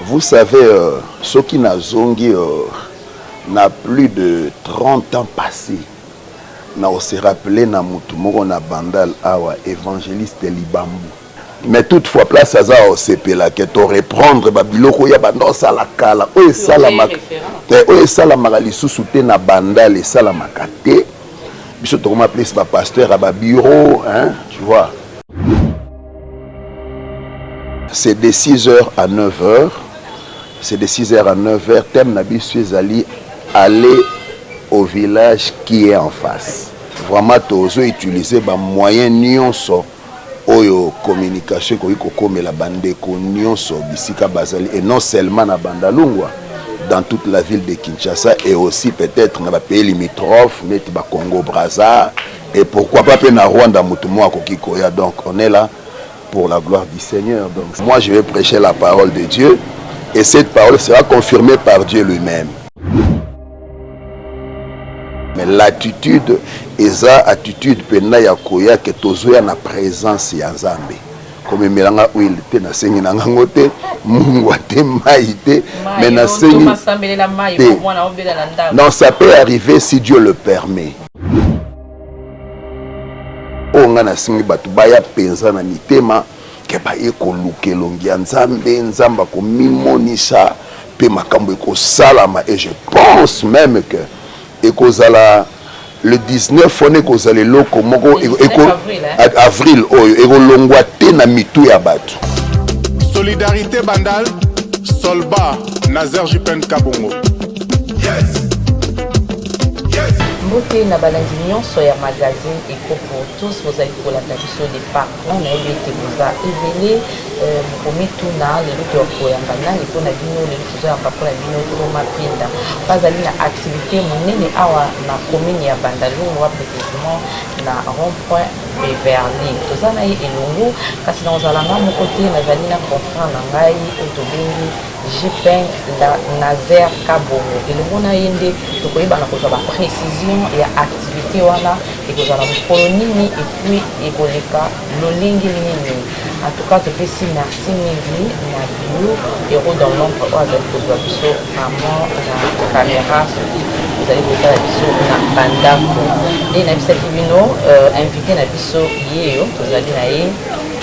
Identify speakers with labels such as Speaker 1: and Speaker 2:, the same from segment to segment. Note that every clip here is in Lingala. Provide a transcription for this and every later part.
Speaker 1: Vous savez, ceux qui n'a zongi n'a plus de 30 ans passés. On se rappelé na mutumoko na bandal awa évangéliste Libambu. Mais toutefois place à ça au CPLA que to reprendre babiloko ya bando sala kala o sala makali sous-souté na bandal et sala makate. Biso to ma place ba pasteur à ba bureau hein, tu vois. C'est de 6h à 9h. C'est de 6h à 9h. Thème Nabi Suezali, aller au village qui est en face. Vraiment, tu as utilisé les moyens nyonso oyo communication comme la bande nyonso bisika bazali et non seulement na Bandalungwa, dans toute la ville de Kinshasa et aussi peut-être dans les pays limitrophes, mais Congo Brazza et pourquoi pas na Rwanda mutumo akokikoya. Donc on est là pour la gloire du Seigneur. Donc moi je vais prêcher la parole de Dieu et cette parole sera confirmée par Dieu lui-même. Mais l'attitude eza attitude pena ya koya ke tozoya na présence ya Nzambe. Comme melanga oil te na sengi na ngote mungwa te maïté mais na sengi. Non, ça peut arriver si Dieu le permet. On a sengi batu baya penza na mitema ke ba ekolukelo ya Nzambe Nzamba ko mimonisa pe makambo ko salama et je pense même que ekozala le 19 on est kozala loko moko avril oyo ekolongwa te na mitu ya bato.
Speaker 2: Solidarité Bandal Solba Nazer Jipen Kabongo. Yes.
Speaker 3: Mbote na balandi nyonso ya magazine Eco pour tous, vous allez pour la tradition des parcours, on a été vous a éveillé pour mituna les luttes au koyangana et pour na bino les luttes au rapport na bino pour mapinda pas aller na activité monene awa na commune ya Bandalungwa précisément na rond-point Beverly tozana elongo kasi na ozalanga mo côté na zali na comprendre ngai otobengi Jipen Nazer Kabongo elongo na yende tokoyeba na kozwa ba précision ya activité wana ekozala mokolo nini et puis ekoleka lolingi nini. En tout cas topesi merci mingi na bio ero dans l'ombre oyo azali kozwa biso maman na caméra soki ozali kotala biso na bandako nde na bisaki bino invité na biso yeyo tozali na ye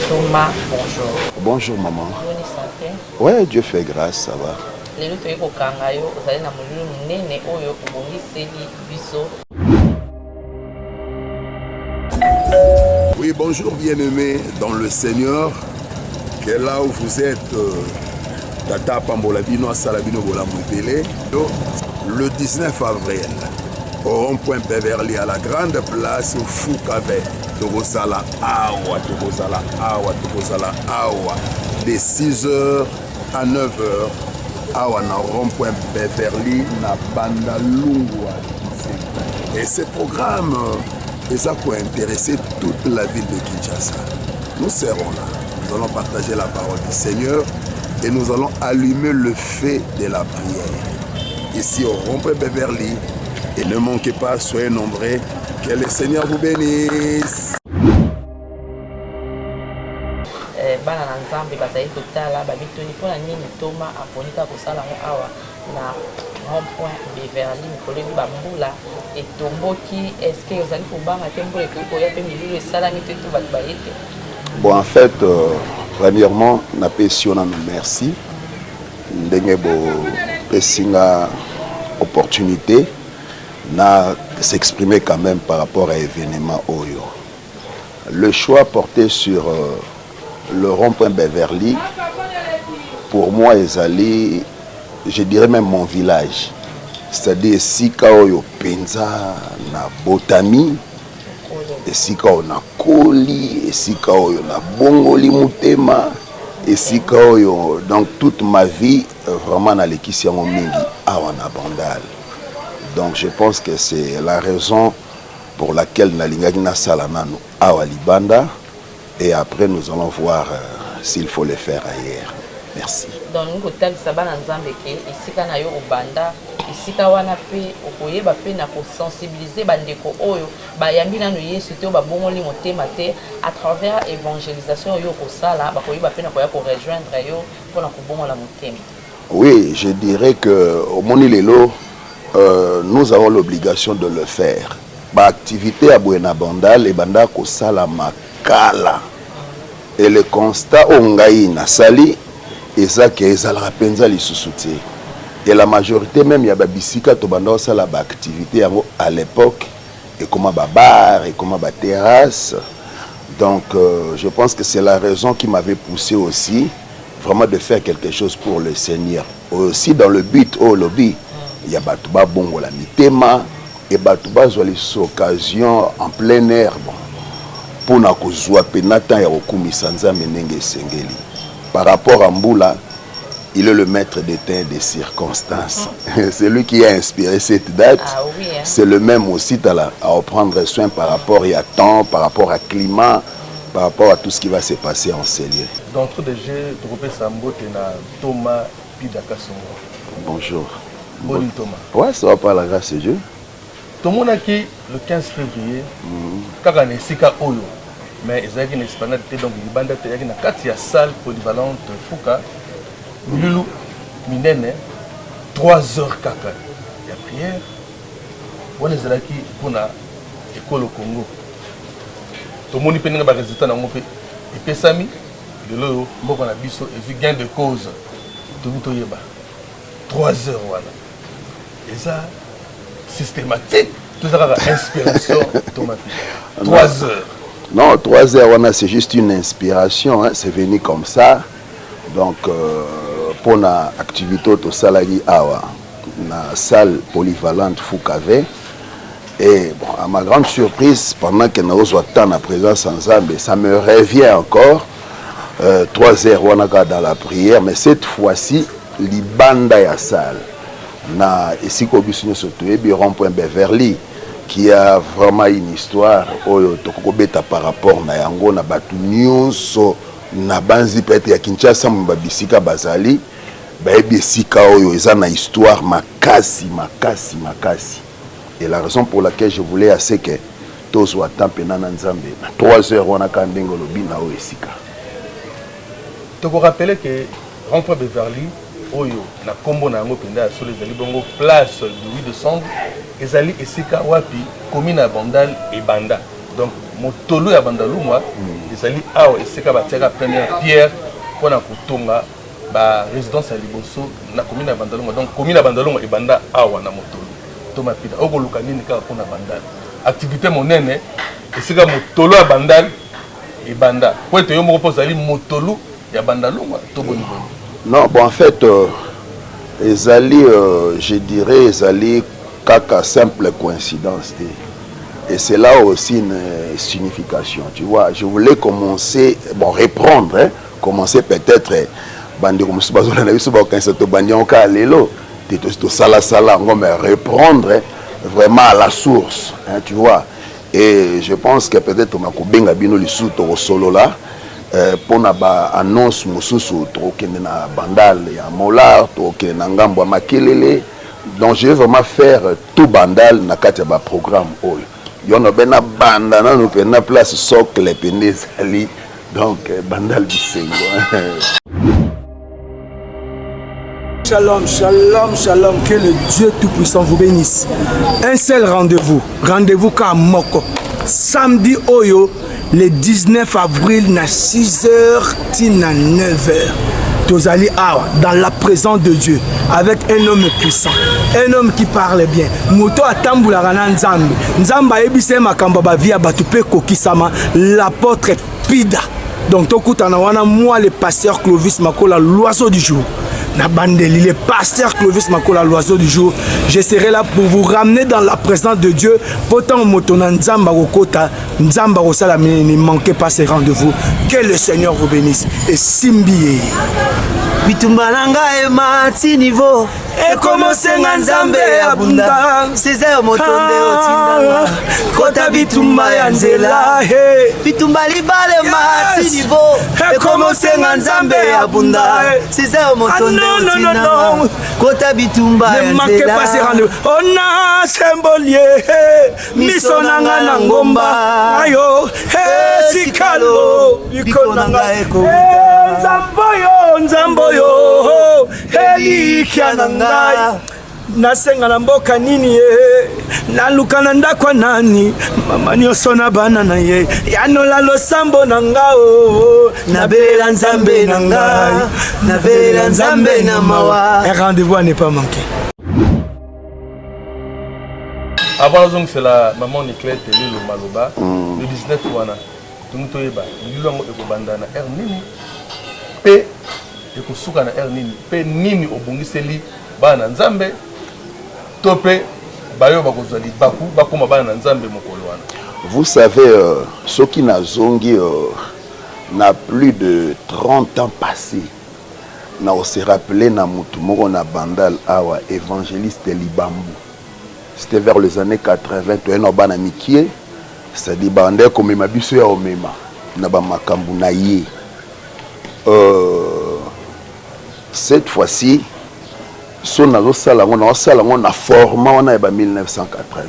Speaker 3: Thomas. Bonjour.
Speaker 1: Bonjour maman.
Speaker 3: Bonne santé.
Speaker 1: Ouais, Dieu fait grâce, ça va.
Speaker 3: Lelo toyei kokanga yo ozali na molulu munene oyo obongiseli biso.
Speaker 1: Oui, bonjour bien-aimés dans le Seigneur, que là où vous êtes, Tata Pambolabino, Salabino Bolamotele, le 19 avril, au rond-point Beverly, à la grande place Foucavé, Togosala Awa, de 6h à 9h, Awa, na rond-point Beverly, na Bandalungwa. Et ce programme, ça peut intéresser toute la ville de Kinshasa. Nous serons là. Nous allons partager la parole du Seigneur et nous allons allumer le feu de la prière. Ici au rond-point Beverly. Et ne manquez pas, soyez nombreux. Que le Seigneur vous bénisse.
Speaker 3: Bana na Nzambe bazali kotala babitoni mpona nini Thomas aponika kosala ngo awa na rond-point Beverly mikolo bambula etomboki. Est-ce que ozali kobanga te mbola ekoya pe milulu esalami te to bato bayete?
Speaker 1: Bon, en fait, premièrement, na pesiona nous merci. Ndenge bo pesinga opportunité na s'exprimer quand même par rapport à l'événement Oyo. Le choix porté sur le rond-point Beverly, pour moi, ezali, je dirais même mon village. C'est-à-dire, Sika Oyo Penza na Botami, et Sika Oyo na Koli, et Sika Oyo na Bongoli Mutema, et Sika Oyo, donc toute ma vie, vraiment na lekisi yango mingi, awa na Bandal. Donc je pense que c'est la raison pour laquelle nalingaki na salanano awa libanda. Et après, nous allons voir s'il faut le faire ailleurs. Merci.
Speaker 3: Donc, nous avons sabana nzambe ke isika na yo obanda isika wana pe okoyeba pe na ko sensibiliser bandeko oyo bayambi nanu Yesu te babongoli motema te à travers évangélisation yo ko sala bakoyeba pe na koya ko rejoindre yo pona ko bongola motema.
Speaker 1: Oui, je dirais que au Moni Lelo, nous avons l'obligation de le faire. Bah, activité à Buena Bandal et Banda Kosala Makala. Et le constat ongaï na sali et ça que ezala penza li susouté. Et la majorité même ya babisika to banda osala ba activité à l'époque et comment ba bar et comment ba terrasse. Donc je pense que c'est la raison qui m'avait poussé aussi vraiment de faire quelque chose pour le Seigneur. Aussi dans le but au lobby, il y a Batouba Bongo la mitema et Batouba Zolis occasion en plein air. Bon, pour na kozwa penata ya okumisa nzambe ndenge sengeli. Par rapport à Mboula, il est le maître des temps des circonstances. C'est lui qui a inspiré cette date. Ah oui, hein. C'est le même aussi à prendre soin par rapport à temps, par rapport à climat, par rapport à tout ce qui va se passer en ces lieux.
Speaker 4: D'entre des jeux, Tropé Sambo, Thomas Pidakasongo.
Speaker 1: Bonjour.
Speaker 4: Bon Thomas.
Speaker 1: Ouais, ça va par la grâce de Dieu.
Speaker 4: Tout le monde a qui le 15 février, quand on est Sika Oyo, mais ils ont une esplanade, donc il y a une salle polyvalente Fouka, Lulu, Minene, 3 heures caca. Il y a prière. On est là qui pour l'école au Congo. Tout le monde peut avoir des résultats dans mon pays. Et puis Sami, de l'eau, on a biso et vu gain de cause. Tout le monde 3 heures voilà. Et ça systématique. Tout ça a inspiration. 3 heures.
Speaker 1: Non, 3 heures, c'est juste une inspiration. Hein. C'est venu comme ça. Donc, pour l'activité de salarié Awa, la salle polyvalente Foukave. Et bon, à ma grande surprise, pendant que nous avons la présence ensemble, ça me revient encore. 3 heures, on a dans la prière, mais cette fois-ci, l'Ibanda ya salle. Na ici Kobusino Sotoebi rond-point Beverly qui a vraiment une histoire oyo tokobeta par rapport na yango na batu nyonso na banzi peut-être ya Kinshasa mbabisika bazali baebi sika oyo eza na histoire makasi. Et la raison pour laquelle je voulais assez que tous wa tampena na nzambe na 3 heures wana ka ndengo lobi na oyo esika.
Speaker 4: Toko rappeler que rond-point Beverly oyo na kombo na yango penda sur les ali bongo place du 8 décembre ezali esika wapi commune ya Bandal et Banda. Donc motolo ya Bandalumwa ezali awa esika batiaka première pierre pour na kutonga ba résidence ya liboso na commune ya Bandalumwa. Donc commune ya Bandalumwa et Banda awa na motolo. Toma pita oko luka nini ka pour na Bandal. Activité monene esika motolo ya Bandal et Banda. Po ete yo moko pozali motolo ya Bandalumwa to boni boni.
Speaker 1: Non, bon, en fait, je dirais, kaka simple coïncidence. Et c'est là aussi une signification. Tu vois, je voulais commencer, bon, reprendre, hein, commencer peut-être, reprendre vraiment à la source, hein, tu vois. Et je pense que peut-être on a kobenga bino lisuto au solo là. Pour na ba annonce mususu tokende na Bandal ya Molar tokende na ngambo ya Makelele. Donc je vais vraiment faire tout Bandal na kati ya ba programme oyo yono bena banda na no pena place socle pene sali donc Bandal bisengo.
Speaker 5: Shalom, shalom, shalom, que le Dieu Tout-Puissant vous bénisse. Un seul rendez-vous ka moko. Samedi Oyo, le 19 avril, na 6h, tina 9h. Tozali Awa, dans la présence de Dieu, avec un homme puissant, un homme qui parle bien. Moto atambula rana nzambe. Nzamba ebise makamba ba via batupe kokisama, l'apôtre Pida. Donc tokutana wana moi le pasteur Clovis Makola, l'oiseau du jour. Nabandeli, le pasteur Clovis Makola, l'oiseau du jour. Je serai là pour vous ramener dans la présence de Dieu. Pourtant, Motona Nzamba Rokota, Nzamba Rosalamine, ne manquez pas ces rendez-vous. Que le Seigneur vous bénisse. Et Simbi.
Speaker 6: Bitumbalanga e mati niveau e commence nzambe abunda César motonde otindanga kota bitumba ya nzela bitumbali bale mati niveau e commence nzambe abunda César motonde otindanga kota bitumba ya nzela. Ne manquez pas ces rendez-vous. On a symbolier misonanga na ngomba ayo sikalo bikonanga eko nzamboyo yo
Speaker 5: likia na ngai nasenga na mboka nini ye naluka na ndako nani mama nyonso na bana na ye yanola losambo na ngao
Speaker 6: nabela nzambe na ngai nabela nzambe na mawa.
Speaker 5: Un rendez-vous à ne pas manquer.
Speaker 4: Avant c'est la maman Niclette et le Maloba le 19 wana tumuto yeba lilongo ekobandana nini pe ekosuka na nini pe nini obungiseli bana nzambe topé bayo bakozali baku bakoma bana nzambe mokolo wana.
Speaker 1: Vous savez ceux qui n'a zongi n'a plus de 30 ans passés na on se rappelé na mutu moko na bandal awa évangéliste Libambu. C'était vers les années 80 to eno bana mikie ça dit bandé comme ma biso ya omema na ba makambu na ye. Cette fois-ci son azosalango na format on a 1980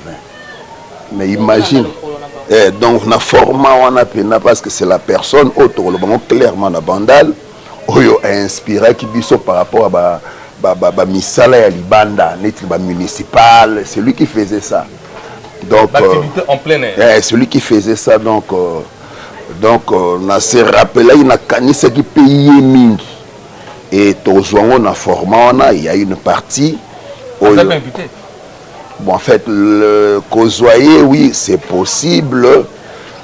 Speaker 1: mais imagine donc na format on a pena parce que c'est la personne autour clairement na bandal oyo a inspiré qui biso par rapport à ba misala ya libanda net ba municipal, c'est lui qui faisait ça donc
Speaker 4: l'activité en plein air
Speaker 1: celui qui faisait ça donc na se rappelé na kanisa qui pays mingi. Et tozwango na format il y a une partie
Speaker 4: vous avez invité.
Speaker 1: Bon en fait le Kozoye oui c'est possible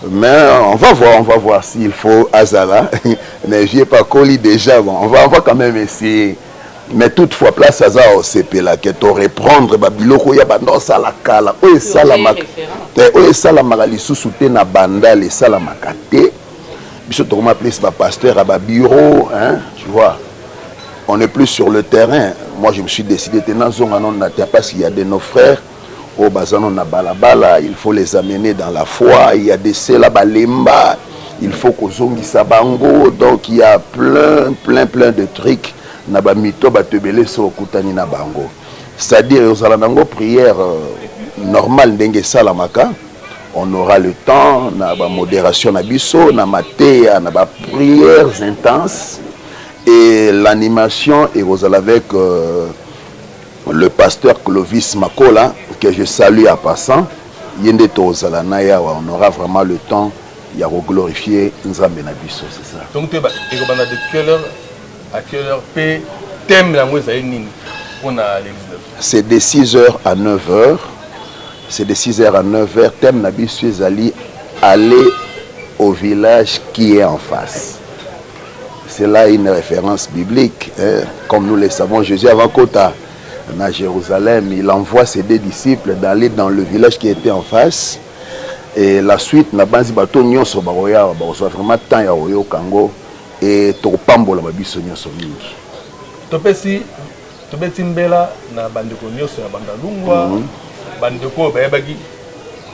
Speaker 1: mais on va voir s'il faut Azara mais j'y ai pas collé déjà bon on va quand même essayer mais toutefois place Azara au CP là que to reprendre babiloko ya bando sala kala o sala makali sous-souté na banda les sala makate biso to ma place ba pasteur à ba bureau hein tu vois. On n'est plus sur le terrain. Moi, je me suis décidé parce qu'il y a de nos frères au Bazano na balabala, il faut les amener dans la foi. Il y a des Selabalemba, il faut qu'on zongi sabango. Donc il y a plein de trucs. Nabamito batebele so kutani na bango. C'est-à-dire aux alanango prière normale dengue salamaka. On aura le temps na ba modération na biso na matéa na ba prières intenses. Et l'animation est avec le pasteur Clovis Makola, que je salue à passant. On aura vraiment le temps de glorifier Nzambe na biso, c'est ça.
Speaker 4: Donc, de quelle heure à quelle heure thème la on a les 19.
Speaker 1: C'est de 6h à 9h. C'est de 6h à 9h. Thème na biso aller au village qui est en face. C'est là une référence biblique. Hein. Comme nous le savons, Jésus avant Kota, à Jérusalem, il envoie ses 2 disciples d'aller dans le village qui était en face. Et la suite, na banzi bato nyonso baroya, baroso vraiment temps ya oyo kango et to pambola babiso nyonso mingi.
Speaker 4: Topesi mbela na bandeko nyonso ya bandalungwa, bandeko bayebaki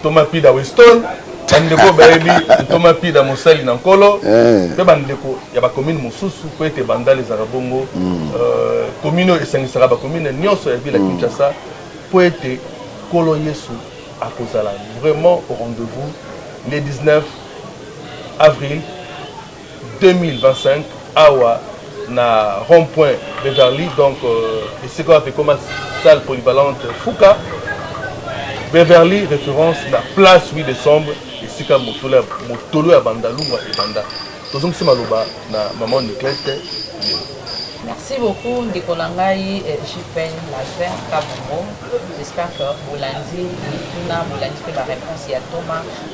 Speaker 4: Tomapida Weston. Bandeko bayebi Tomapida Mosali na nkolo pe bandeko ya ba commune mususu ko ete bandale za Bongo commune esengisaka ba commune nyonso ya ville Kinshasa po ete kolo Yesu akozala vraiment au rendez-vous le 19 avril 2025 awa na rond-point Beverly donc ici quoi fait comme salle polyvalente Fouka Beverly référence la place 8 décembre ici comme motolo ya bandalungwa et banda tozong sima loba na maman Niclette.
Speaker 3: Merci beaucoup Ndekolangai Jipen Lazer Kabongo. J'espère que Bolandi Mituna Bolandi fait ma réponse à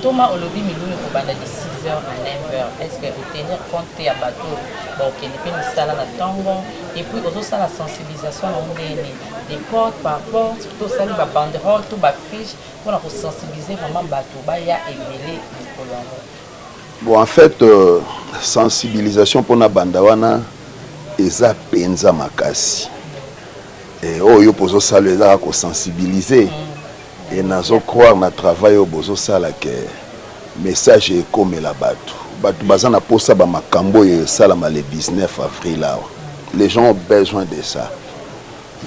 Speaker 3: Thomas Olobi Milou au banda de 6h à 9h. Est-ce que vous tenir compte à bateau bon qu'il peut nous installer dans tango et puis aussi ça la sensibilisation des porte par porte tout ça les banderoles tout ba fiche pour nous sensibiliser vraiment bateau ba ya évelé Ndekolangai.
Speaker 1: Bon en fait sensibilisation pour na bandawana eza penza makasi et oyo pozo sala eza ko sensibiliser et nazo croire na travail au bozo sala que message est comme la batu bazana posa ba makambo et sala ma le 19 avril là les gens ont besoin de ça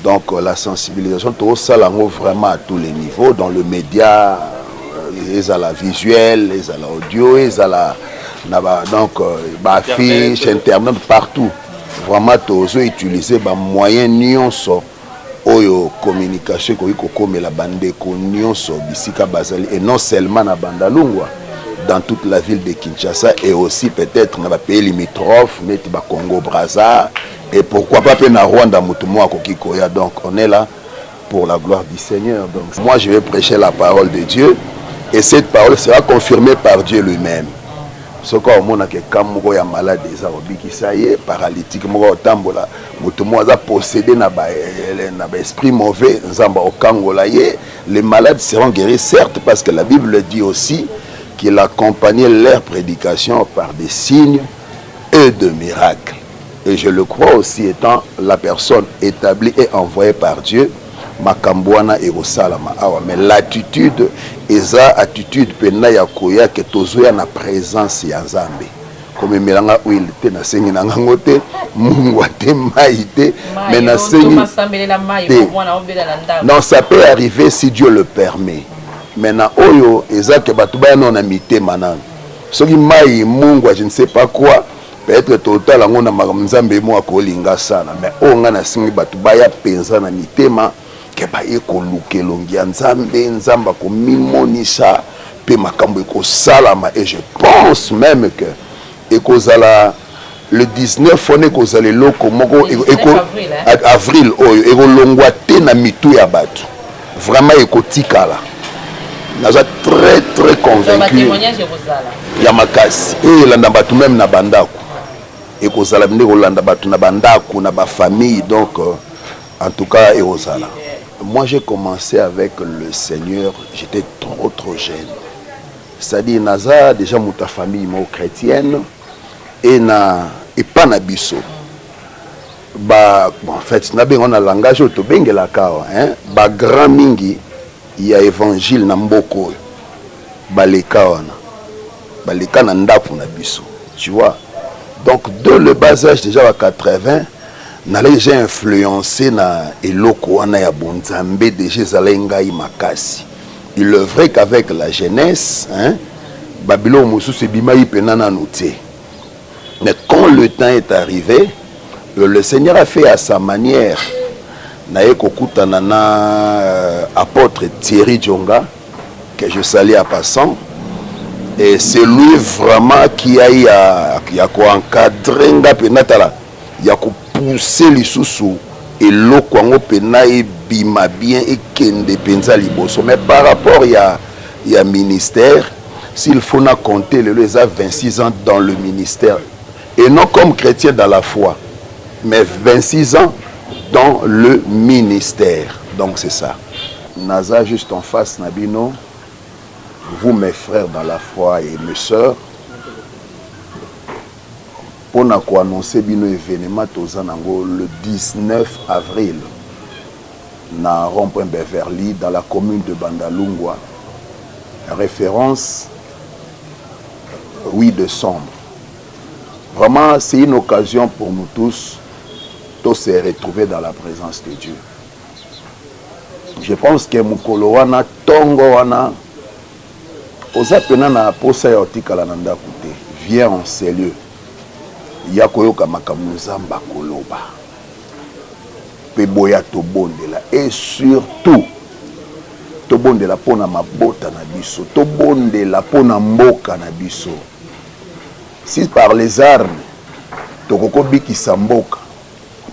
Speaker 1: donc la sensibilisation to sala vraiment à tous les niveaux dans le média les à la visuel les à l'audio les à la donc ba affiche internet partout. vraiment tozo utiliser ba moyen nyonso oyo communication ko komela bandeko nyonso bisika bazali et non seulement na Bandalungwa, dans toute la ville de Kinshasa et aussi peut-être dans les pays limitrophes, neti ba Congo Brazza et pourquoi pas na Rwanda mutumo kokikoya. Donc on est là pour la gloire du Seigneur. Donc moi je vais prêcher la parole de Dieu et cette parole sera confirmée par Dieu lui-même. Ce qu'on a que quand on est malade des arabes qui ça y est paralytique, on tambola, mutumo a possédé na ba esprit mauvais, nzamba au Kangola yé, les malades seront guéris certes parce que la Bible dit aussi qu'il accompagnait leur prédication par des signes et de miracles. Et je le crois aussi étant la personne établie et envoyée par Dieu, Makambouana et Rosalama. Mais l'attitude, esa attitude pena ya koya que tozoya na présence ya Nzambe. Comme melanga huile te na sengi na ngote, mungwa te maïté, mais na sengi. Non, ça peut arriver si Dieu le permet. Maintenant, oyo, ezake batubaya non amité manan. Ce qui maï mungwa, je ne sais pas quoi. Peut-être total on a Nzambe mo akolinga sana. Mais on a na sengi batubaya penza na mitema. Que ba eko lukelongi Nzambe Nzamba ko mimonisa pe makambo eko salama. Et je pense même que eko zala le 19 on eko zala loko moko eko avril oyo eko longwa te na mitu ya batu. Vraiment eko tikala. Naza très convaincu. Ya makasi et landa batu même na bandako. Eko zala ndeko landa batu na bandako na ba famille donc en tout cas eko zala. Moi, j'ai commencé avec le Seigneur, j'étais trop jeune. C'est-à-dire, Naza, déjà, ta famille chrétienne, et pas na biso. Bah, bon, en fait, on a un langage au la bah, grand mingi, il y a évangile na mboko. Bah, les kawana. Bah, les kananda pour na biso. Tu vois? Donc, de le bas âge, déjà à 80, j'ai influencé na eloko wana ya bonzambe déjà zalengai makasi. Il est vrai qu'avec la jeunesse, hein, Babylone mususu bimayi penana noté. Mais quand le temps est arrivé, le Seigneur a fait à sa manière. Na ekokuta nana apôtre Thierry Djonga que je salue à passant. Et c'est lui vraiment qui a encadré penatala. Il a pousser les sous et l'eau qu'on pena et bima bien et kende penza liboso. Mais par rapport il y a ministère, s'il faut na compter les a 26 ans dans le ministère et non comme chrétien dans la foi, mais 26 ans dans le ministère. Donc c'est ça. Naza juste en face Nabino, vous mes frères dans la foi et mes sœurs. On a annoncé bino événement le 19 avril na rond-point Beverly dans la commune de Bandalungwa. Référence 8 décembre. Vraiment, c'est une occasion pour nous tous de se retrouver dans la présence de Dieu. Je pense que Mukolo wana tongo wana oza pena na posa ya otikala nanda kute. Viens en ces lieux. Yakoyoka makambo Nzamba koloba pe boya tobondela et surtout tobondela pona mabota na biso, tobondela pona mboka na biso. Si par les armes tokoko bikisa mboka,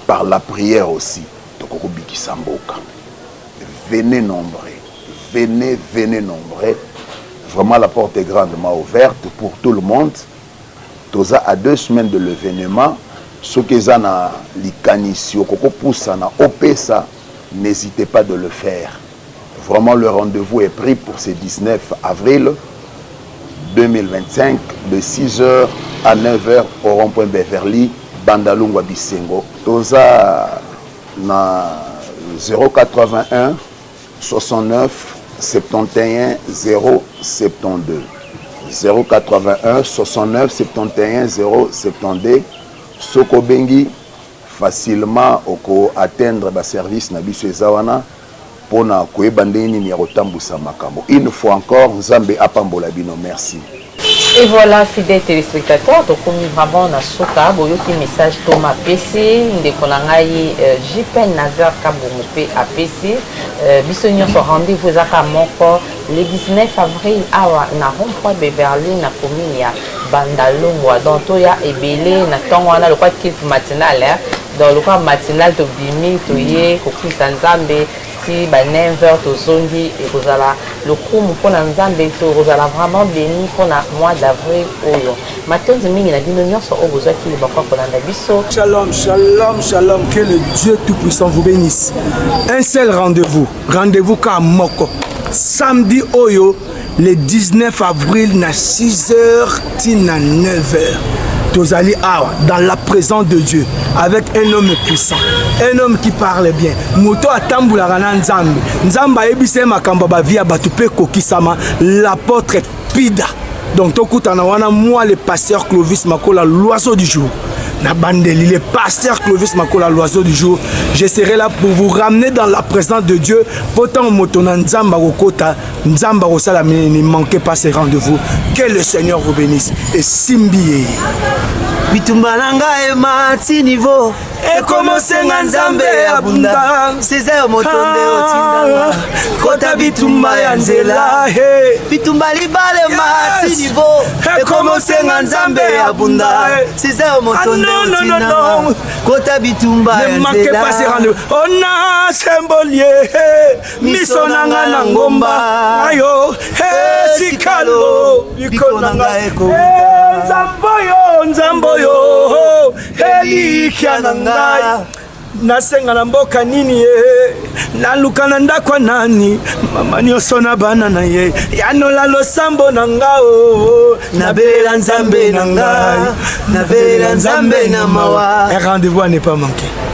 Speaker 1: par la prière aussi tokoko bikisa mboka. Venez nombreux, venez nombreux. Vraiment la porte est grandement ouverte pour tout le monde. Toza à 2 semaines de l'événement, ce que zana likanisi okoko poussa na opesa, n'hésitez pas de le faire. Vraiment le rendez-vous est pris pour ce 19 avril 2025 de 6h à 9h au rond-point Beverly, Bandalungwa Bisengo. Toza na 081 69 71 072. 081 69 71 072. Soko bengi facilement oko atteindre ba service na biso ezawana pona koyeba ndeni ni rotambusa makambo. Une fois encore Nzambe apambola bino, merci.
Speaker 3: Et voilà, fidèles téléspectateurs, donc on est vraiment dans ce cas, un message Thomas PC, Ndekonangaï, JPN Nazar Kaboumopé APC, Bissonion se rendez-vous à Moko le 19 avril à Narompoint Beverly, na commune ya Bandalungwa, donc il y a Ebele, na Tongwana, le quoi qu'il matinal, dans le quoi matinal de Bimi, Toye, Koki Sanzambe. Si ba 9h to zongi et kozala le coup pour nzambe to kozala vraiment béni pour le mois d'avril oyo matonzi mingi na bino nyonso o besoin ki ba kwa kolanda biso.
Speaker 5: Shalom, shalom, shalom, que le Dieu tout-puissant vous bénisse. Un seul rendez-vous ka moko samedi oyo le 19 avril na 6h tina 9h. Tozali awa dans la présence de Dieu avec un homme puissant, un homme qui parle bien. Moto atambula kana nzambe. Nzambe ayebise makambo ba via batupe kokisama l'apôtre Pida. Donc tokutana wana moi le pasteur Clovis Makola l'oiseau du jour. Na bandeli le pasteur Clovis Makola l'oiseau du jour. Je serai là pour vous ramener dans la présence de Dieu. Pourtant motona nzamba kokota, nzamba kosala ne manquez pas ces rendez-vous. Que le Seigneur vous bénisse et simbiye.
Speaker 6: bitumba nanga e mati niveau e commence nzambe abunda seza motonde otindanga kota bitumba ya nzela bitumba libale mati niveau e commence nzambe abunda seza motonde otindanga kota bitumba ya nzela. Ne manquez pas ces rendez-vous. On a symbolier misonanga na ngomba ayo sikalo bikonanga eko nzamboyo elikiananga nasenga na mboka nini ye naluka na ndakwa nani mama nyonso na bana na ye yanola losambo na ngao nabelela nzambe na ngai nabelela nzambe na mawa. Un rendez-vous à ne pas manquer.